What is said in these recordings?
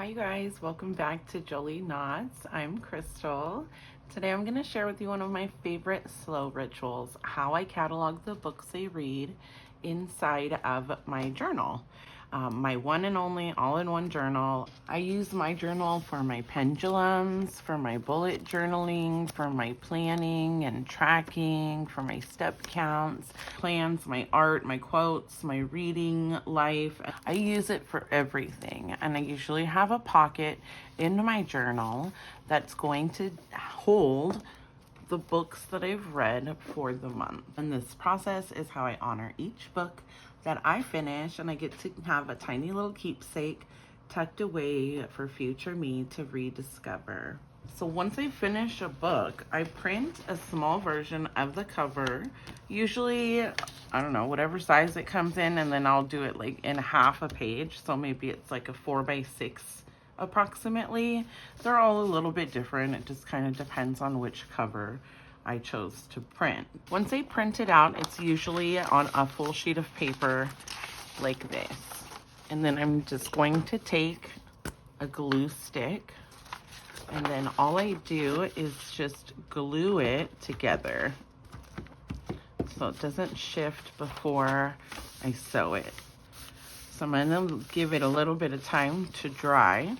Hi you guys, welcome back to Jolie Knots. I'm Crystal. Today I'm going to share with you one of my favorite slow rituals, how I catalog the books I read inside of my journal. My one and only all-in-one journal. I use my journal for my pendulums, for my bullet journaling, for my planning and tracking, for my step counts, plans, my art, my quotes, my reading life. I use it for everything, and I usually have a pocket in my journal that's going to hold the books that I've read for the month. And this process is how I honor each book that I finish, and I get to have a tiny little keepsake tucked away for future me to rediscover. So once I finish a book, I print a small version of the cover, usually, I don't know, whatever size it comes in, and then I'll do it like in half a page. So maybe it's like a 4x6 approximately. They're all a little bit different. It just kind of depends on which cover I chose to print. Once I print it out, it's usually on a full sheet of paper like this. And then I'm just going to take a glue stick, and then all I do is just glue it together so it doesn't shift before I sew it. So I'm gonna give it a little bit of time to dry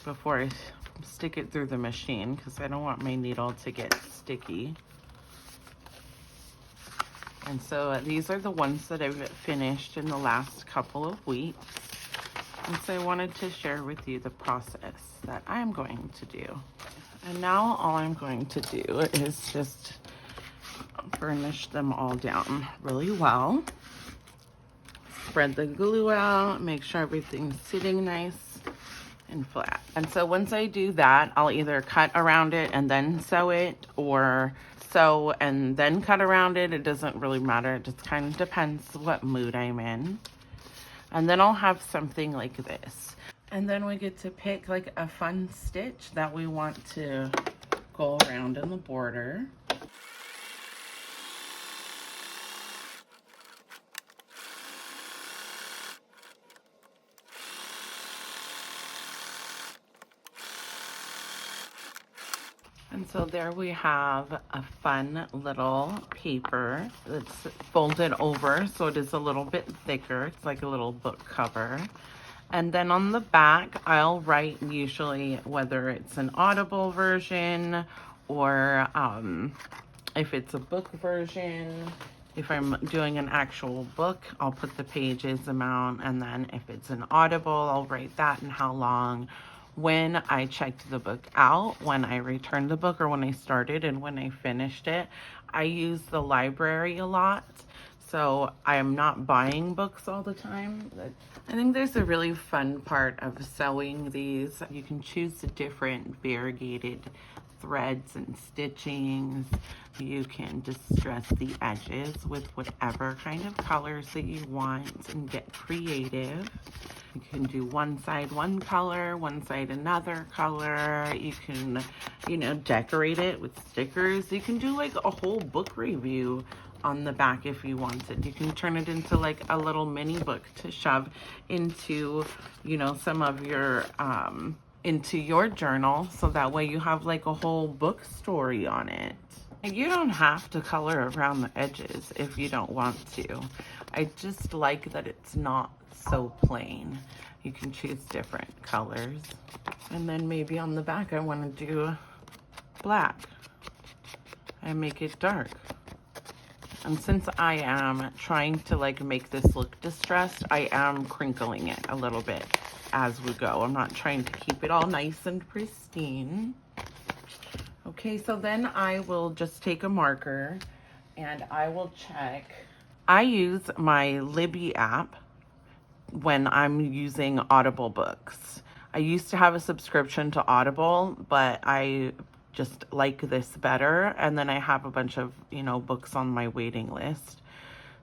before I stick it through the machine, because I don't want my needle to get sticky. And so these are the ones that I've finished in the last couple of weeks. And so I wanted to share with you the process that I'm going to do. And now all I'm going to do is just burnish them all down really well. Spread the glue out, make sure everything's sitting nice and flat. And so once I do that, I'll either cut around it and then sew it, or sew and then cut around it. It doesn't really matter. It just kind of depends what mood I'm in. And then I'll have something like this. And then we get to pick like a fun stitch that we want to go around in the border. And so there we have a fun little paper that's folded over, so it is a little bit thicker. It's like a little book cover. And then on the back, I'll write usually whether it's an Audible version or if it's a book version. If I'm doing an actual book, I'll put the pages amount, and then if it's an Audible, I'll write that and how long. When I checked the book out, when I returned the book, or when I started and when I finished it. I use the library a lot, so I'm not buying books all the time. I think there's a really fun part of sewing these. You can choose the different variegated threads and stitchings. You can distress the edges with whatever kind of colors that you want and get creative. You can do one side one color, one side another color. You can, decorate it with stickers. You can do like a whole book review on the back if you wanted. You can turn it into like a little mini book to shove into, some of your, into your journal, so that way you have like a whole book story on it. And you don't have to color around the edges if you don't want to. I just like that it's not so plain. You can choose different colors. And then maybe on the back I want to do black and make it dark. And since I am trying to like make this look distressed, I am crinkling it a little bit as we go. I'm not trying to keep it all nice and pristine. Okay, so then I will just take a marker and I will check. I use my Libby app when I'm using Audible books. I used to have a subscription to Audible, but I just like this better. And then I have a bunch of, books on my waiting list.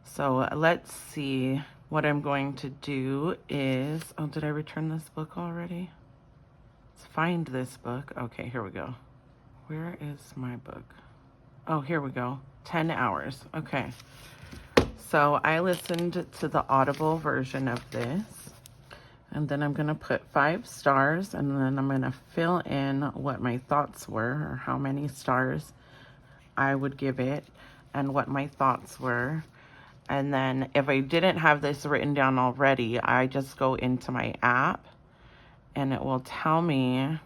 So let's see. What I'm going to do is, oh, did I return this book already? Let's find this book. Okay, here we go. Where is my book? Oh, here we go. 10 hours. Okay. So I listened to the Audible version of this. And then I'm gonna put 5 stars, and then I'm gonna fill in what my thoughts were, or how many stars I would give it, and what my thoughts were. And then if I didn't have this written down already, I just go into my app and it will tell me,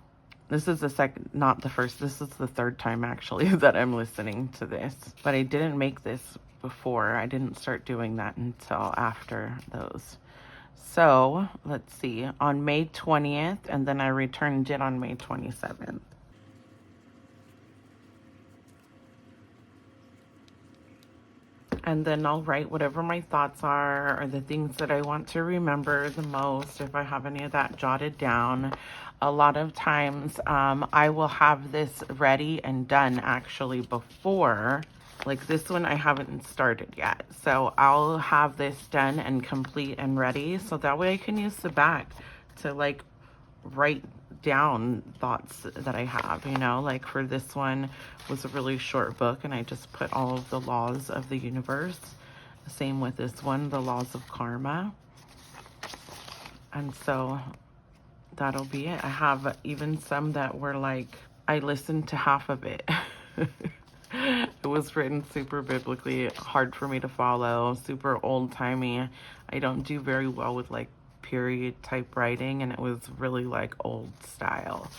this is the second, not the first, this is the third time actually that I'm listening to this. But I didn't make this before. I didn't start doing that until after those. So let's see, on May 20th, and then I returned it on May 27th. And then I'll write whatever my thoughts are, or the things that I want to remember the most, if I have any of that jotted down. A lot of times I will have this ready and done actually before. Like this one I haven't started yet. So I'll have this done and complete and ready, so that way I can use the back to like write down thoughts that I have, you know. Like for this one was a really short book, and I just put all of the laws of the universe. Same with this one, the laws of karma. And so that'll be it. I have even some that were like, I listened to half of it. It was written super biblically, hard for me to follow, super old-timey. I don't do very well with like period type writing, and it was really like old style.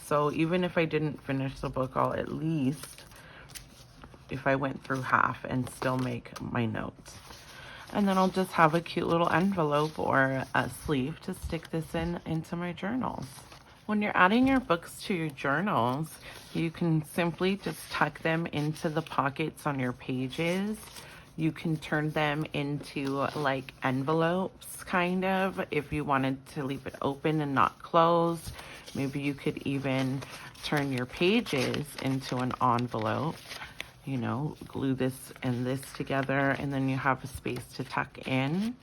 So even if I didn't finish the book, I'll at least, if I went through half, and still make my notes. And then I'll just have a cute little envelope or a sleeve to stick this into my journals. When you're adding your books to your journals, you can simply just tuck them into the pockets on your pages. You can turn them into like envelopes, kind of, if you wanted to leave it open and not closed. Maybe you could even turn your pages into an envelope. You know, glue this and this together, and then you have a space to tuck in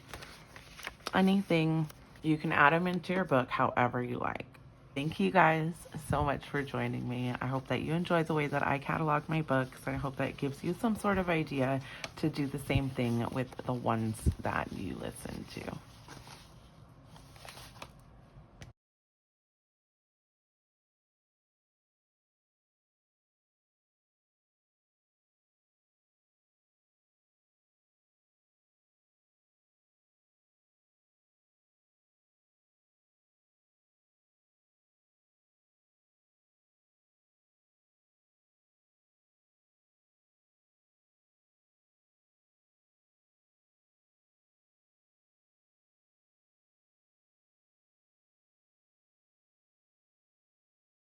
anything. You can add them into your book however you like. Thank you guys so much for joining me. I hope that you enjoy the way that I catalog my books. I hope that it gives you some sort of idea to do the same thing with the ones that you listen to.